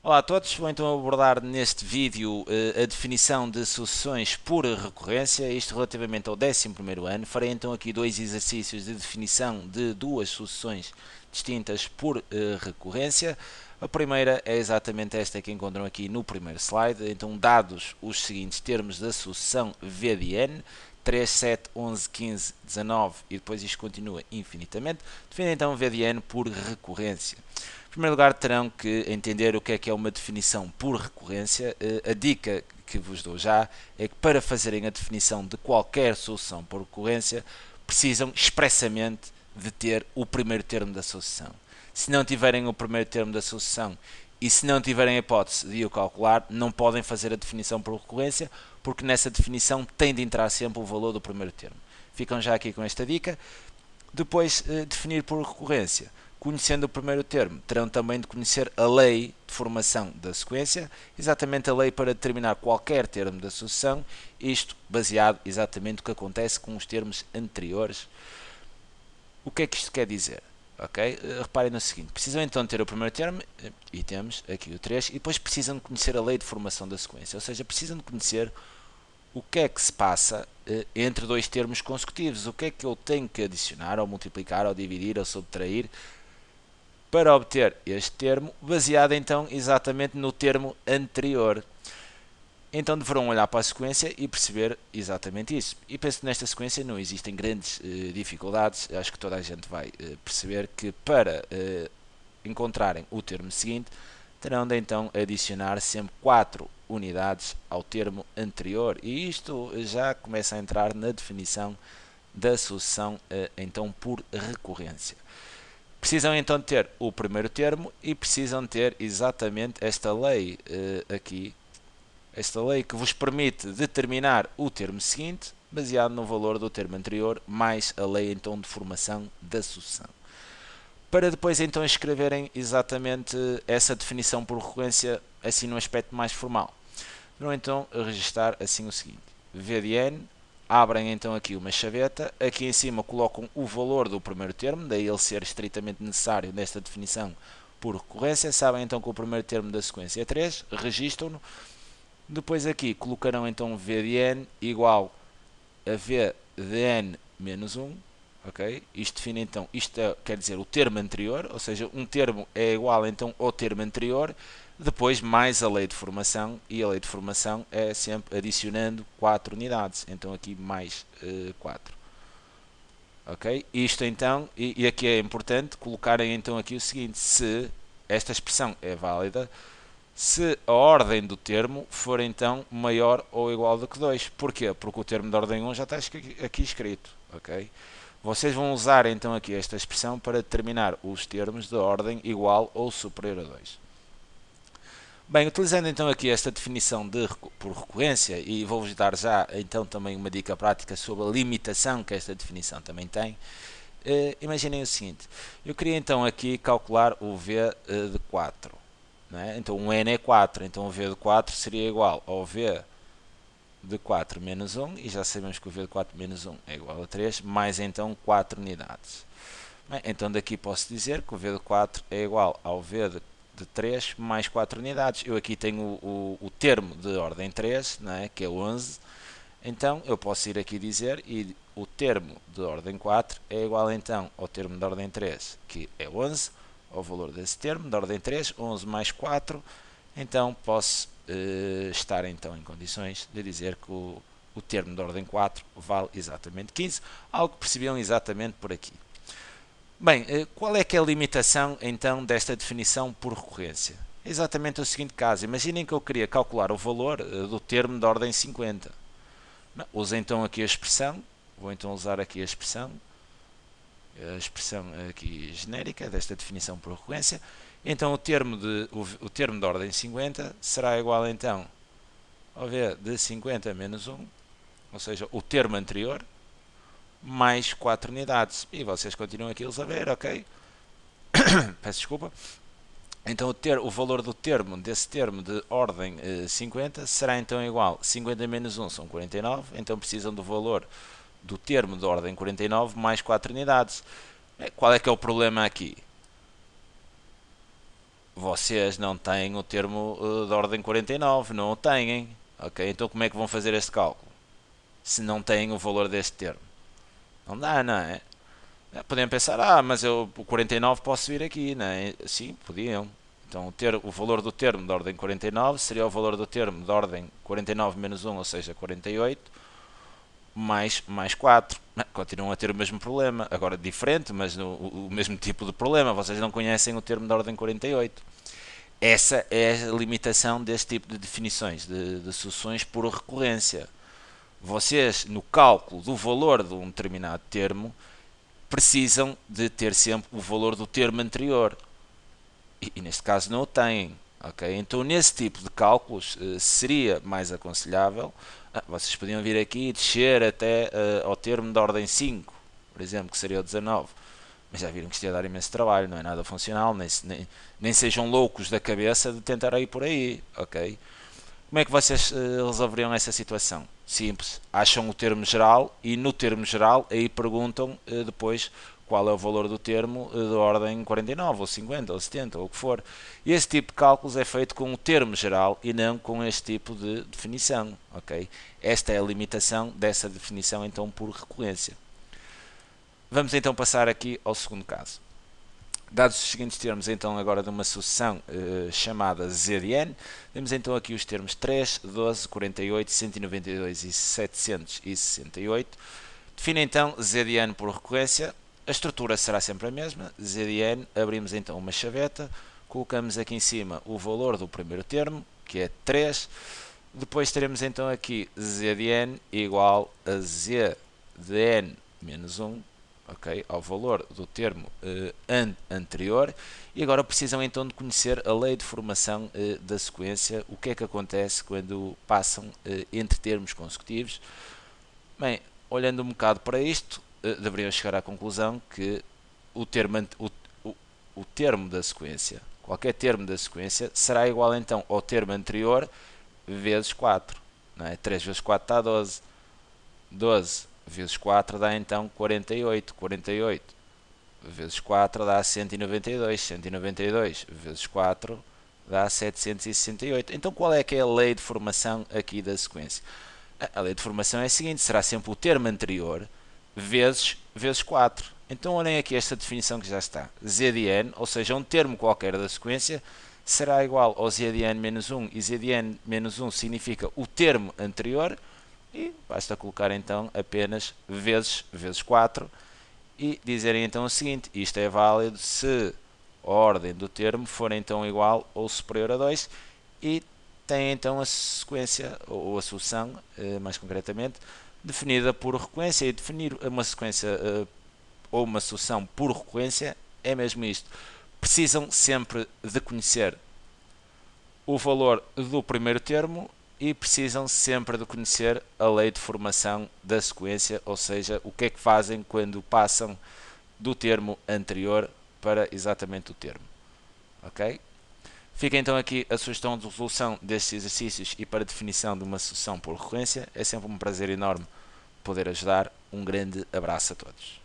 Olá a todos, vou então abordar neste vídeo a definição de sucessões por recorrência, isto relativamente ao 11º ano. Farei então aqui dois exercícios de definição de duas sucessões distintas por recorrência. A primeira é exatamente esta que encontram aqui no primeiro slide. Então, dados os seguintes termos da sucessão V de n, 3, 7, 11, 15, 19 e depois isto continua infinitamente, definem então V de n por recorrência. Em primeiro lugar, terão que entender o que é uma definição por recorrência. A dica que vos dou já é que para fazerem a definição de qualquer sucessão por recorrência, precisam expressamente de ter o primeiro termo da sucessão. Se não tiverem o primeiro termo da sucessão e se não tiverem a hipótese de o calcular, não podem fazer a definição por recorrência, porque nessa definição tem de entrar sempre o valor do primeiro termo. Ficam já aqui com esta dica. Depois, definir por recorrência. Conhecendo o primeiro termo, terão também de conhecer a lei de formação da sequência, exatamente a lei para determinar qualquer termo da sucessão, isto baseado exatamente no que acontece com os termos anteriores. O que é que isto quer dizer? Okay? Reparem no seguinte, precisam então ter o primeiro termo, e temos aqui o 3, e depois precisam de conhecer a lei de formação da sequência, ou seja, precisam de conhecer o que é que se passa entre dois termos consecutivos, o que é que eu tenho que adicionar, ou multiplicar, ou dividir, ou subtrair, para obter este termo, baseado então exatamente no termo anterior. Então deverão olhar para a sequência e perceber exatamente isso. E penso que nesta sequência não existem grandes dificuldades. Acho que toda a gente vai perceber que para encontrarem o termo seguinte, terão de então adicionar sempre 4 unidades ao termo anterior. E isto já começa a entrar na definição da sucessão então por recorrência. Precisam então de ter o primeiro termo e precisam ter exatamente esta lei aqui, esta lei que vos permite determinar o termo seguinte, baseado no valor do termo anterior, mais a lei então de formação da sucessão. Para depois então escreverem exatamente essa definição por recorrência, assim no aspecto mais formal. Vão então registar assim o seguinte: V de n, abrem então aqui uma chaveta, aqui em cima colocam o valor do primeiro termo, daí ele ser estritamente necessário nesta definição por recorrência. Sabem então que o primeiro termo da sequência é 3, registram-no. Depois aqui colocarão então V de n igual a V de n menos 1, ok? Isto define então, quer dizer o termo anterior, ou seja, um termo é igual então ao termo anterior, depois mais a lei de formação, e a lei de formação é sempre adicionando 4 unidades, então aqui mais 4. Ok? Isto então, e aqui é importante colocarem então aqui o seguinte: se esta expressão é válida, se a ordem do termo for então maior ou igual do que 2. Porquê? Porque o termo de ordem 1 já está aqui escrito. Ok? Vocês vão usar então aqui esta expressão para determinar os termos de ordem igual ou superior a 2. Bem, utilizando então aqui esta definição por recorrência, e vou-vos dar já então também uma dica prática sobre a limitação que esta definição também tem, imaginem o seguinte: eu queria então aqui calcular o V de 4. Não é? Então o n é 4, então o V de 4 seria igual ao V de 4 menos 1, e já sabemos que o V de 4 menos 1 é igual a 3, mais então 4 unidades. Bem, então daqui posso dizer que o V de 4 é igual ao V de 3 mais 4 unidades. Eu aqui tenho o termo de ordem 3, não é? Que é 11. Então eu posso ir aqui dizer, e o termo de ordem 4 é igual então ao termo de ordem 3, que é 11, ao valor desse termo de ordem 3, 11 mais 4. Então posso estar então em condições de dizer que o termo de ordem 4 vale exatamente 15, algo que percebiam exatamente por aqui. Bem, qual é que é a limitação então desta definição por recorrência? É exatamente o seguinte caso: imaginem que eu queria calcular o valor do termo de ordem 50. Uso então aqui a expressão, vou então usar aqui a expressão aqui genérica desta definição por recorrência. Então o termo de ordem 50 será igual então ao V de 50 menos 1, ou seja, o termo anterior, mais 4 unidades. E vocês continuam aqui a ver, ok? Peço desculpa. Então o valor do termo, desse termo de ordem 50, será então igual a 50 menos 1 são 49, então precisam do valor do termo de ordem 49 mais 4 unidades. Qual é que é o problema aqui? vocês não têm o termo de ordem 49, não o têm. Ok? Então como é que vão fazer este cálculo? Se não têm o valor deste termo. Não dá, não é? Podiam pensar, mas eu o 49 posso vir aqui, não é? Sim, podiam. Então o valor do termo de ordem 49 seria o valor do termo de ordem 49 menos 1, ou seja, 48, mais 4. Continuam a ter o mesmo problema, agora diferente, mas o mesmo tipo de problema. Vocês não conhecem o termo de ordem 48. Essa é a limitação deste tipo de definições, de sucessões por recorrência. Vocês, no cálculo do valor de um determinado termo, precisam de ter sempre o valor do termo anterior. E neste caso não o têm. Okay? Então, nesse tipo de cálculos, seria mais aconselhável. Vocês podiam vir aqui e descer até ao termo da ordem 5, por exemplo, que seria o 19. Mas já viram que isto ia dar imenso trabalho, não é nada funcional, nem sejam loucos da cabeça de tentar ir por aí. Ok? Como é que vocês resolveriam essa situação? Simples, acham o termo geral e no termo geral aí perguntam depois qual é o valor do termo de ordem 49 ou 50 ou 70 ou o que for. E esse tipo de cálculos é feito com o termo geral e não com este tipo de definição. Okay? Esta é a limitação dessa definição então por recorrência. Vamos então passar aqui ao segundo caso. Dados os seguintes termos, então, agora de uma sucessão chamada Z de n, temos então aqui os termos 3, 12, 48, 192 e 768. Define então Z de n por recorrência. A estrutura será sempre a mesma. Z de n, abrimos então uma chaveta, colocamos aqui em cima o valor do primeiro termo, que é 3. Depois teremos então aqui Z de n igual a Z de n menos 1. Okay, ao valor do termo anterior, e agora precisam então de conhecer a lei de formação da sequência, o que é que acontece quando passam entre termos consecutivos. Bem, olhando um bocado para isto, deveriam chegar à conclusão que o termo da sequência, qualquer termo da sequência, será igual então ao termo anterior vezes 4. Não é? 3 vezes 4 dá 12. 12 vezes 4 dá então 48. 48 vezes 4 dá 192. 192 vezes 4 dá 768. Então qual é que é a lei de formação aqui da sequência? A lei de formação é a seguinte, será sempre o termo anterior vezes 4. Então olhem aqui esta definição que já está. Z de n, ou seja, um termo qualquer da sequência, será igual ao Z de n menos 1, e Z de n menos 1 significa o termo anterior, e basta colocar então apenas vezes 4 e dizerem então o seguinte, isto é válido se a ordem do termo for então igual ou superior a 2, e tem então a sequência ou a sucessão, mais concretamente, definida por recorrência. E definir uma sequência ou uma sucessão por recorrência é mesmo isto. Precisam sempre de conhecer o valor do primeiro termo e precisam sempre de conhecer a lei de formação da sequência, ou seja, o que é que fazem quando passam do termo anterior para exatamente o termo. Ok? Fica então aqui a sugestão de resolução destes exercícios e para definição de uma sucessão por recorrência. É sempre um prazer enorme poder ajudar. Um grande abraço a todos.